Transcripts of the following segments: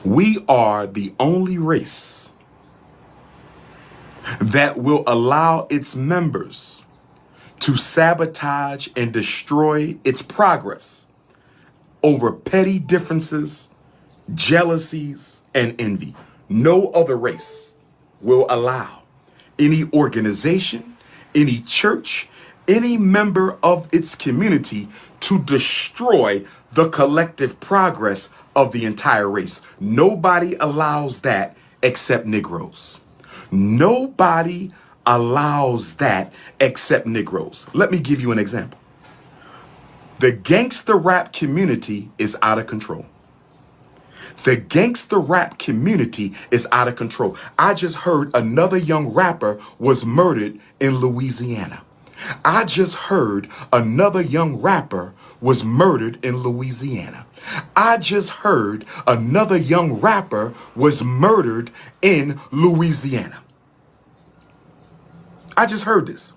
We are the only race that will allow its members to sabotage and destroy its progress over petty differences, jealousies, and envy. No other race will allow any organization, any church, any member of its community to destroy the collective progress of the entire race. Nobody allows that except Negroes. Nobody allows that except Negroes. Let me give you an example. The gangster rap community is out of control. The gangster rap community is out of control. I just heard another young rapper was murdered in Louisiana. I just heard another young rapper was murdered in Louisiana. I just heard another young rapper was murdered in Louisiana. I just heard this.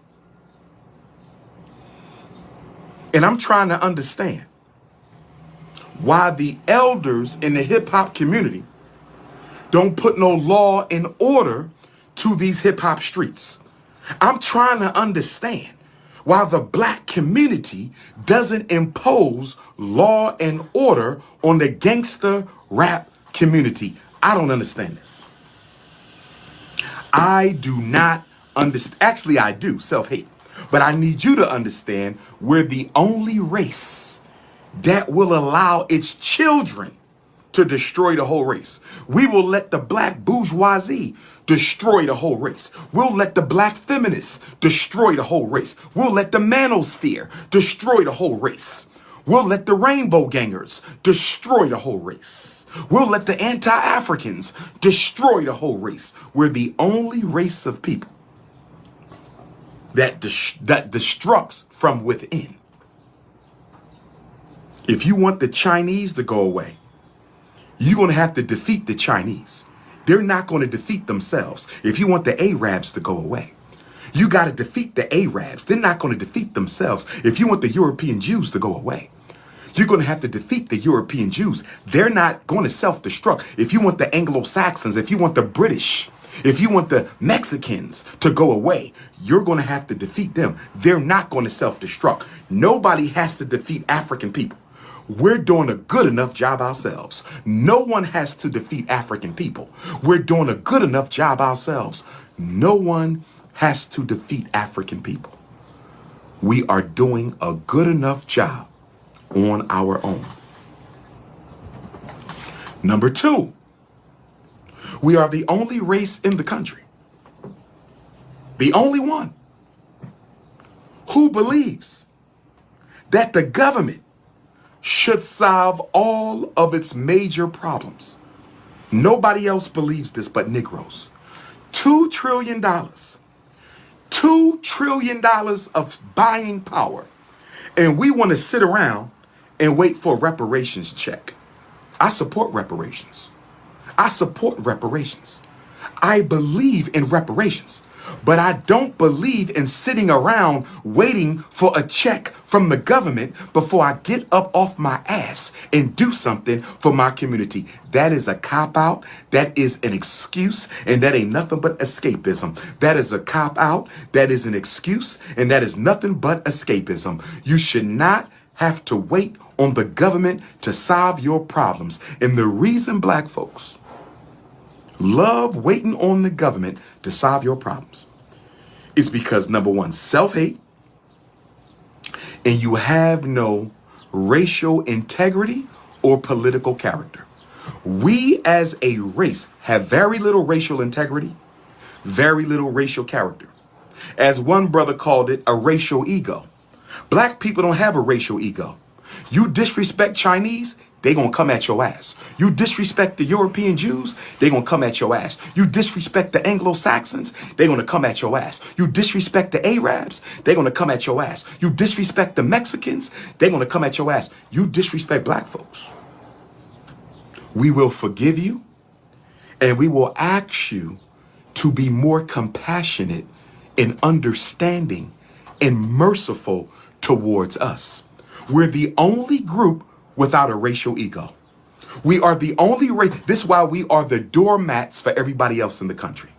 And I'm trying to understand why the elders in the hip hop community don't put no law and order to these hip hop streets. I'm trying to understand why the black community doesn't impose law and order on the gangster rap community. I don't understand this. I do not understand. Actually, I do, self-hate. But I need you to understand we're the only race that will allow its children to destroy the whole race. We will let the black bourgeoisie destroy the whole race. We'll let the black feminists destroy the whole race. We'll let the manosphere destroy the whole race. We'll let the rainbow gangers destroy the whole race. We'll let the anti-Africans destroy the whole race. We're the only race of people that destructs from within. If you want the Chinese to go away, you're going to have to defeat the Chinese. They're not going to defeat themselves. If you want the Arabs to go away, you got to defeat the Arabs. They're not going to defeat themselves. If you want the European Jews to go away, you're going to have to defeat the European Jews. They're not going to self-destruct. If you want the Anglo-Saxons, if you want the British, if you want the Mexicans to go away, you're going to have to defeat them. They're not going to self-destruct. Nobody has to defeat African people. We're doing a good enough job ourselves. No one has to defeat African people. We're doing a good enough job ourselves. No one has to defeat African people. We are doing a good enough job on our own. Number two, we are the only race in the country, the only one, who believes that the government should solve all of its major problems. Nobody else believes this but Negroes. $2 trillion. $2 trillion of buying power. And we want to sit around and wait for a reparations check. I support reparations. I support reparations. I believe in reparations. But I don't believe in sitting around waiting for a check from the government before I get up off my ass and do something for my community. That is a cop-out. That is an excuse. And that ain't nothing but escapism. That is a cop-out. That is an excuse. And that is nothing but escapism. You should not have to wait on the government to solve your problems. And the reason black folks love waiting on the government to solve your problems is because, number one, self-hate, and you have no racial integrity or political character. We as a race have very little racial integrity, very little racial character. As one brother called it, a racial ego. Black people don't have a racial ego. You disrespect Chinese, they gonna come at your ass. You disrespect the European Jews, they gonna come at your ass. You disrespect the Anglo-Saxons, they gonna come at your ass. You disrespect the Arabs, they gonna come at your ass. You disrespect the Mexicans, they gonna come at your ass. You disrespect black folks, we will forgive you, and we will ask you to be more compassionate and understanding and merciful towards us. We're the only group without a racial ego. We are the only race. This is why we are the doormats for everybody else in the country.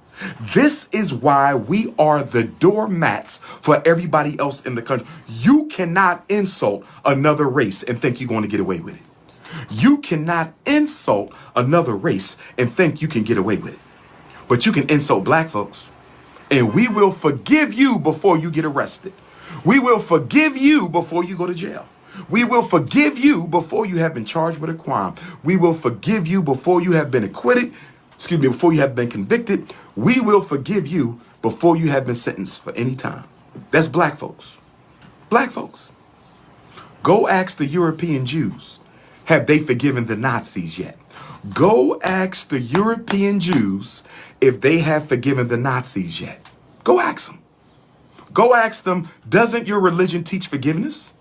This is why we are the doormats for everybody else in the country. You cannot insult another race and think you're going to get away with it. You cannot insult another race and think you can get away with it. But you can insult black folks, and we will forgive you before you get arrested. We will forgive you before you go to jail. We will forgive you before you have been charged with a crime. We will forgive you before you have been acquitted. Before you have been convicted. We will forgive you before you have been sentenced for any time. That's black folks. Black folks. Go ask the European Jews. Have they forgiven the Nazis yet? Go ask the European Jews if they have forgiven the Nazis yet. Go ask them. Go ask them, doesn't your religion teach forgiveness?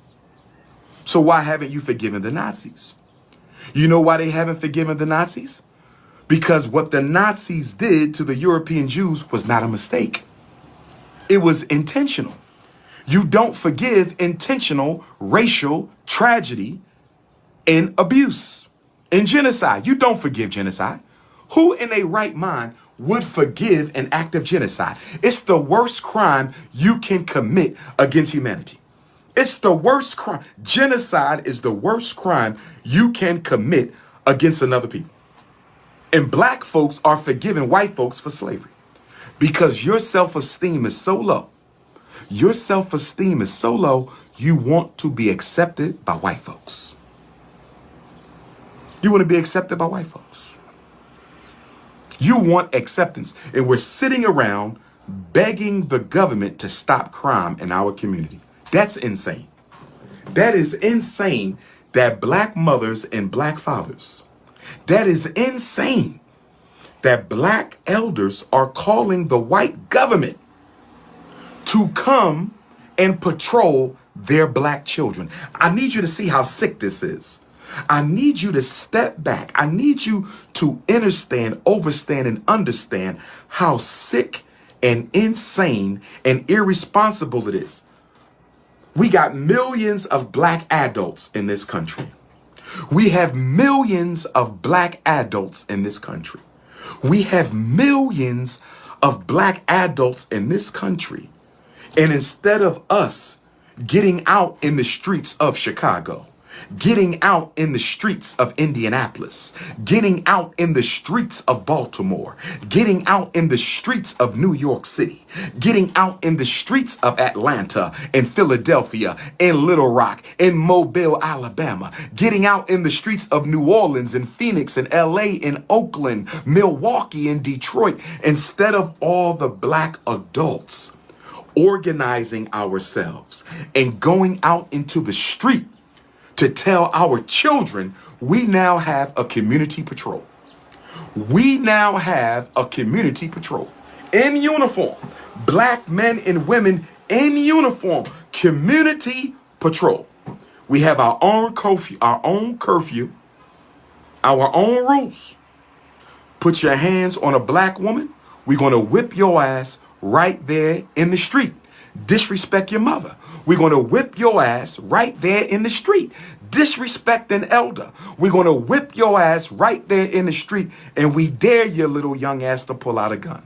So why haven't you forgiven the Nazis? You know why they haven't forgiven the Nazis? Because what the Nazis did to the European Jews was not a mistake. It was intentional. You don't forgive intentional racial tragedy and abuse and genocide. You don't forgive genocide. Who in a right mind would forgive an act of genocide? It's the worst crime you can commit against humanity. It's the worst crime. Genocide is the worst crime you can commit against another people. And black folks are forgiving white folks for slavery because your self-esteem is so low. Your self-esteem is so low, you want to be accepted by white folks. You want to be accepted by white folks. You want acceptance. And we're sitting around begging the government to stop crime in our community. That's insane. That is insane that black mothers and black fathers, that is insane that black elders are calling the white government to come and patrol their black children. I need you to see how sick this is. I need you to step back. I need you to understand, overstand, and understand how sick and insane and irresponsible it is. We got millions of black adults in this country. We have millions of black adults in this country. We have millions of black adults in this country. And instead of us getting out in the streets of Chicago, getting out in the streets of Indianapolis, getting out in the streets of Baltimore, getting out in the streets of New York City, getting out in the streets of Atlanta and Philadelphia and Little Rock and Mobile, Alabama, getting out in the streets of New Orleans and Phoenix and LA and Oakland, Milwaukee and Detroit, instead of all the black adults organizing ourselves and going out into the street to tell our children, we now have a community patrol. We now have a community patrol in uniform. Black men and women in uniform. Community patrol. We have our own curfew, our own rules. Put your hands on a black woman, we're going to whip your ass right there in the street. Disrespect your mother, we're going to whip your ass right there in the street. Disrespect an elder, we're going to whip your ass right there in the street. And we dare your little young ass to pull out a gun.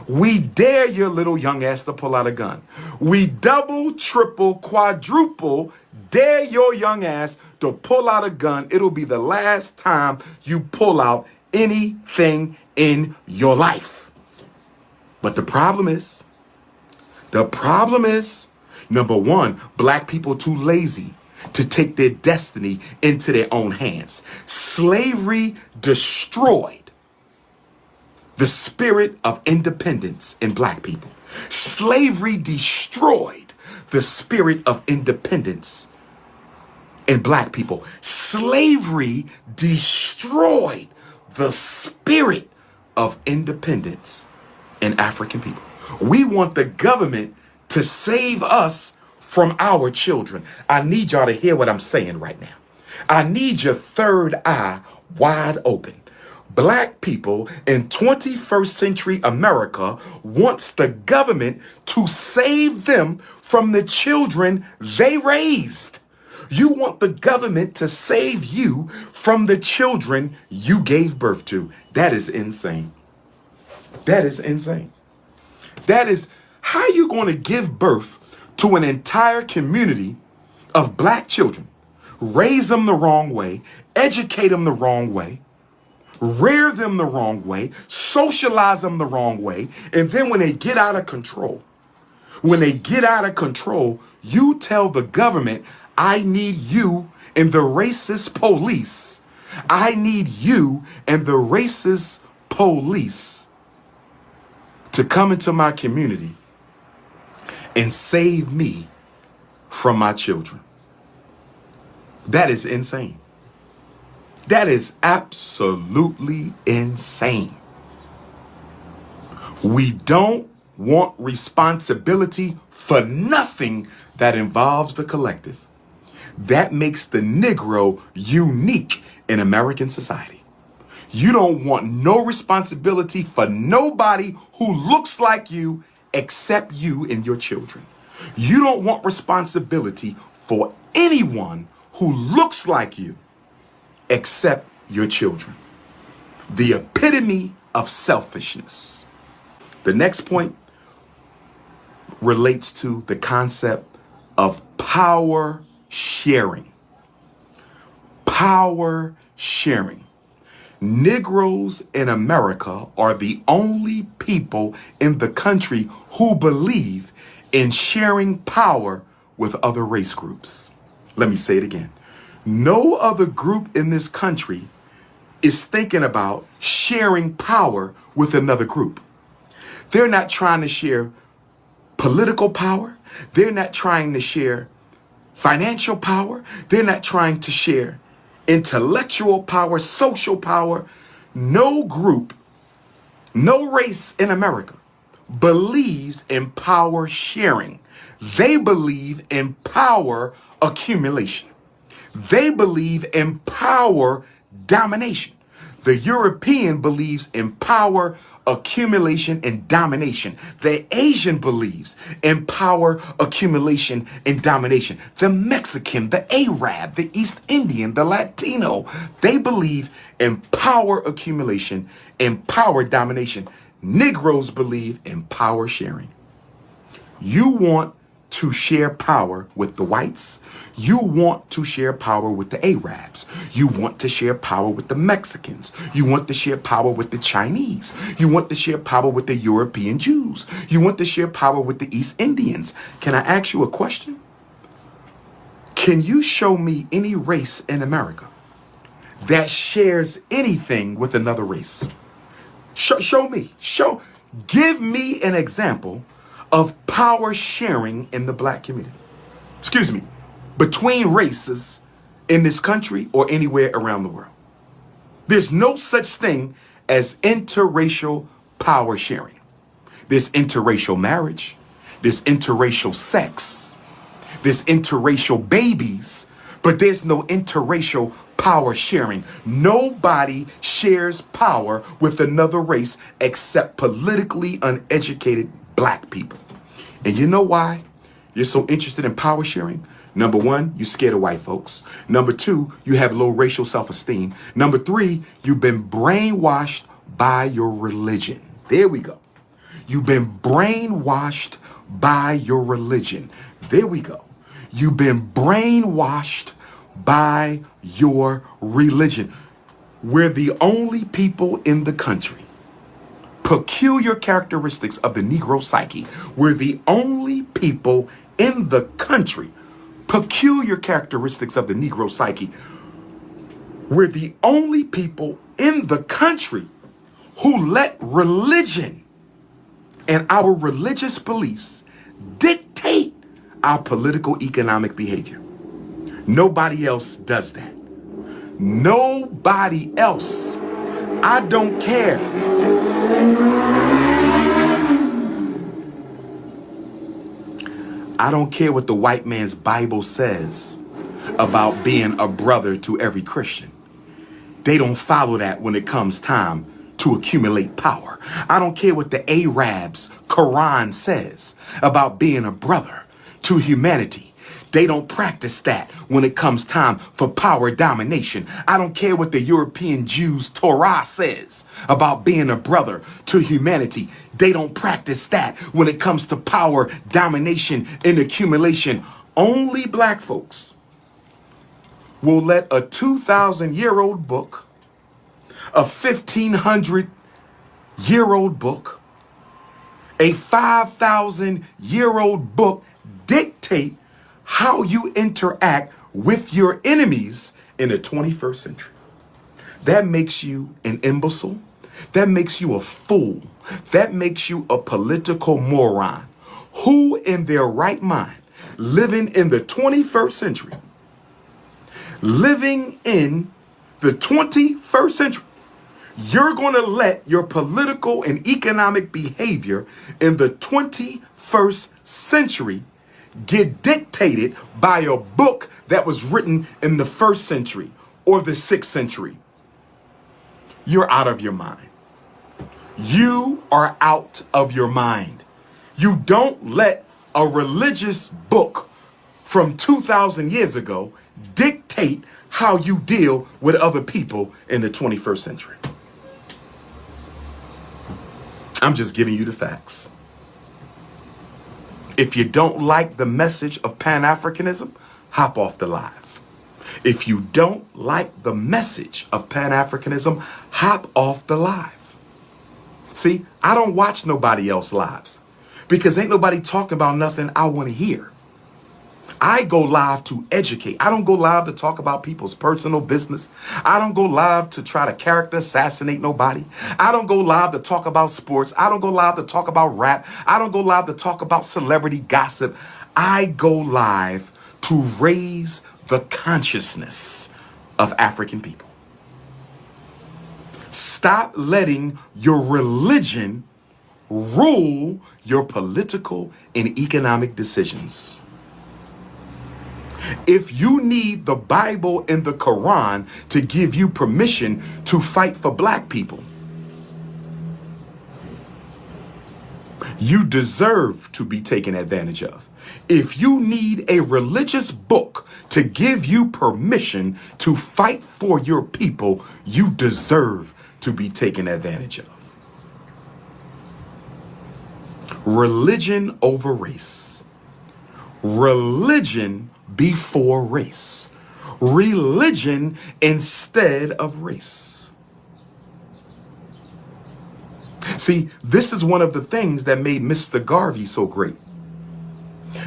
We dare your little young ass to pull out a gun. We double, triple, quadruple dare your young ass to pull out a gun. It'll be the last time you pull out anything in your life. But the problem is, number one, black people too lazy to take their destiny into their own hands. Slavery destroyed the spirit of independence in black people. Slavery destroyed the spirit of independence in black people. Slavery destroyed the spirit of independence in African people. We want the government to save us from our children. I need y'all to hear what I'm saying right now. I need your third eye wide open. Black people in 21st century America wants the government to save them from the children they raised. You want the government to save you from the children you gave birth to. That is insane. That is insane. That is how you going to give birth to an entire community of black children, raise them the wrong way, educate them the wrong way, rear them the wrong way, socialize them the wrong way, and then when they get out of control, you tell the government, I need you and the racist police. I need you and the racist police to come into my community and save me from my children. That is insane. That is absolutely insane. We don't want responsibility for nothing that involves the collective. That makes the Negro unique in American society. You don't want no responsibility for nobody who looks like you except you and your children. You don't want responsibility for anyone who looks like you except your children. The epitome of selfishness. The next point relates to the concept of power sharing. Power sharing. Negroes in America are the only people in the country who believe in sharing power with other race groups. Let me say it again. No other group in this country is thinking about sharing power with another group. They're not trying to share political power. They're not trying to share financial power. They're not trying to share intellectual power, social power. No group, no race in America believes in power sharing. They believe in power accumulation. They believe in power domination. The European believes in power accumulation and domination. The Asian believes in power accumulation and domination. The Mexican, the Arab, the East Indian, the Latino, they believe in power accumulation and power domination. Negroes believe in power sharing. You want to share power with the whites. You want to share power with the Arabs. You want to share power with the Mexicans. You want to share power with the Chinese. You want to share power with the European Jews. You want to share power with the East Indians. Can I ask you a question? Can you show me any race in America that shares anything with another race? Show me. Give me an example of power sharing in the black community. Excuse me, between races in this country or anywhere around the world. There's no such thing as interracial power sharing. There's interracial marriage, there's interracial sex, there's interracial babies, but there's no interracial power sharing. Nobody shares power with another race except politically uneducated black people. And you know why you're so interested in power sharing? Number one, you're scared of white folks. Number two, you have low racial self-esteem. Number three, you've been brainwashed by your religion. There we go. You've been brainwashed by your religion. There we go. You've been brainwashed by your religion. We're the only people in the country. Peculiar characteristics of the Negro psyche. We're the only people in the country. Peculiar characteristics of the Negro psyche. We're the only people in the country who let religion and our religious beliefs dictate our political economic behavior. Nobody else does that. Nobody else. I don't care. I don't care what the white man's Bible says about being a brother to every Christian. They don't follow that when it comes time to accumulate power. I don't care what the Arab's Quran says about being a brother to humanity. They don't practice that when it comes time for power domination. I don't care what the European Jews' Torah says about being a brother to humanity. They don't practice that when it comes to power domination and accumulation. Only black folks will let a 2,000-year-old book, a 1,500-year-old book, a 5,000-year-old book dictate how you interact with your enemies in the 21st century. That makes you an imbecile. That makes you a fool. That makes you a political moron. Who in their right mind, living in the 21st century, living in the 21st century, you're going to let your political and economic behavior in the 21st century get dictated by a book that was written in the 1st century or the 6th century? You're out of your mind. You are out of your mind. You don't let a religious book from 2,000 years ago dictate how you deal with other people in the 21st century. I'm just giving you the facts. If you don't like the message of Pan-Africanism, hop off the live. If you don't like the message of Pan-Africanism, hop off the live. See, I don't watch nobody else's lives because ain't nobody talking about nothing I want to hear. I go live to educate. I don't go live to talk about people's personal business. I don't go live to try to character assassinate nobody. I don't go live to talk about sports. I don't go live to talk about rap. I don't go live to talk about celebrity gossip. I go live to raise the consciousness of African people. Stop letting your religion rule your political and economic decisions. If you need the Bible and the Quran to give you permission to fight for black people, you deserve to be taken advantage of. If you need a religious book to give you permission to fight for your people, you deserve to be taken advantage of. Religion over race. Religion before race. Religion instead of race. See, this is one of the things that made Mr. Garvey so great.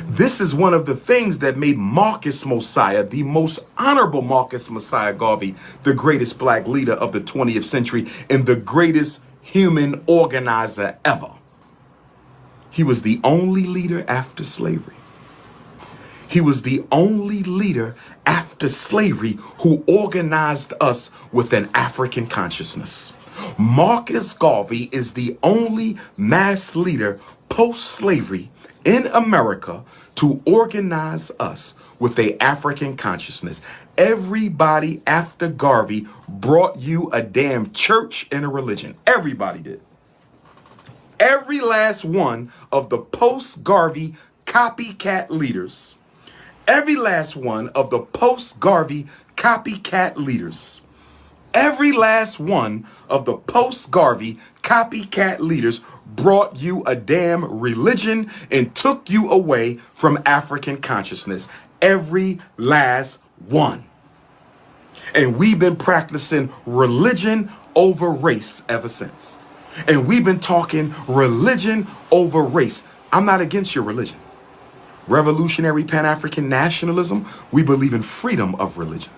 This is one of the things that made Marcus Mosiah, the most honorable Marcus Mosiah Garvey, the greatest black leader of the 20th century and the greatest human organizer ever. He was the only leader after slavery. He was the only leader after slavery who organized us with an African consciousness. Marcus Garvey is the only mass leader post-slavery in America to organize us with an African consciousness. Everybody after Garvey brought you a damn church and a religion. Everybody did. Every last one of the post-Garvey copycat leaders, every last one of the post-Garvey copycat leaders, every last one of the post-Garvey copycat leaders brought you a damn religion and took you away from African consciousness. Every last one. And we've been practicing religion over race ever since. And we've been talking religion over race. I'm not against your religion. Revolutionary Pan-African nationalism, we believe in freedom of religion.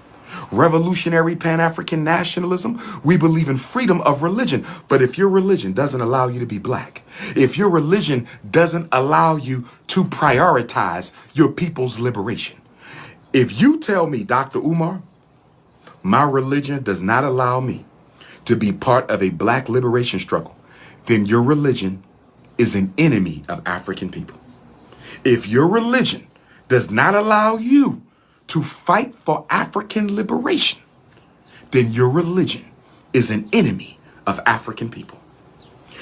Revolutionary Pan-African nationalism, we believe in freedom of religion. But if your religion doesn't allow you to be black, if your religion doesn't allow you to prioritize your people's liberation, if you tell me, Dr. Umar, my religion does not allow me to be part of a black liberation struggle, then your religion is an enemy of African people. If your religion does not allow you to fight for African liberation, then your religion is an enemy of African people.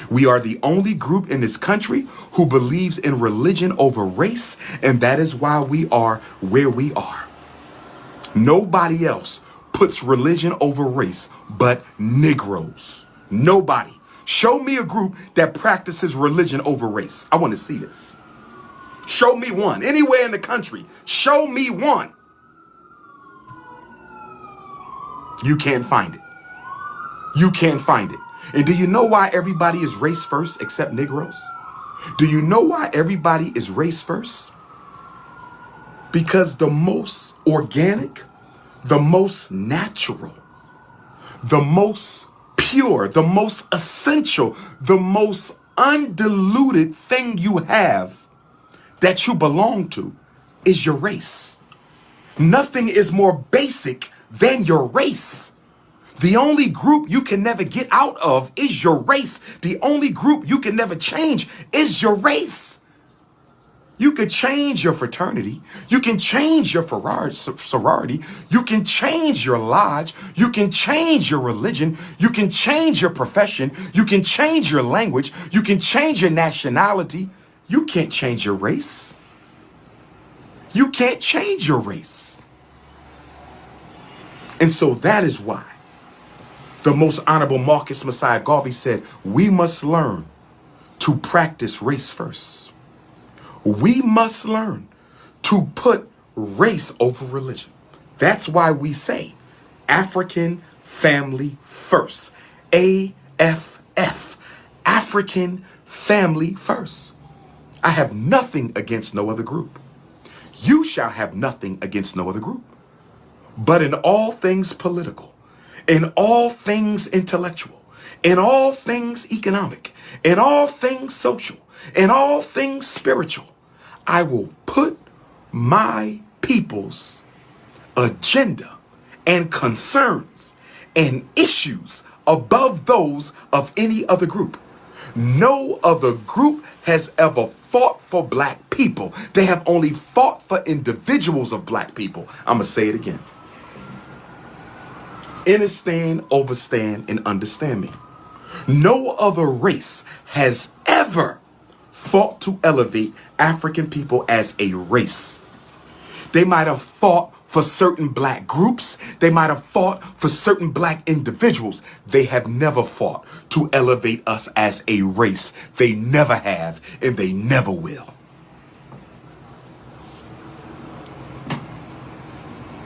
We are the only group in this country who believes in religion over race, and that is why we are where we are. Nobody else puts religion over race but Negroes. Nobody. Show me a group that practices religion over race. I want to see this. Show me one. Anywhere in the country. Show me one. You can't find it. You can't find it. And do you know why everybody is race first except Negroes? Do you know why everybody is race first? Because the most organic, the most natural, the most pure, the most essential, the most undiluted thing you have that you belong to is your race. Nothing is more basic than your race. The only group you can never get out of is your race. The only group you can never change is your race. You could change your fraternity. You can change your sorority. You can change your lodge. You can change your religion. You can change your profession. You can change your language. You can change your nationality. You can't change your race. You can't change your race. And so that is why the most honorable Marcus Messiah Garvey said, we must learn to practice race first. We must learn to put race over religion. That's why we say African family first. AFF. African family first. I have nothing against no other group. You shall have nothing against no other group. But in all things political, in all things intellectual, in all things economic, in all things social, in all things spiritual, I will put my people's agenda and concerns and issues above those of any other group. No other group has ever fought for black people. They have only fought for individuals of black people. I'm going to say it again. Understand, overstand, and understand me. No other race has ever fought to elevate African people as a race. They might have fought for certain black groups. They might have fought for certain black individuals. They have never fought to elevate us as a race. They never have, and they never will.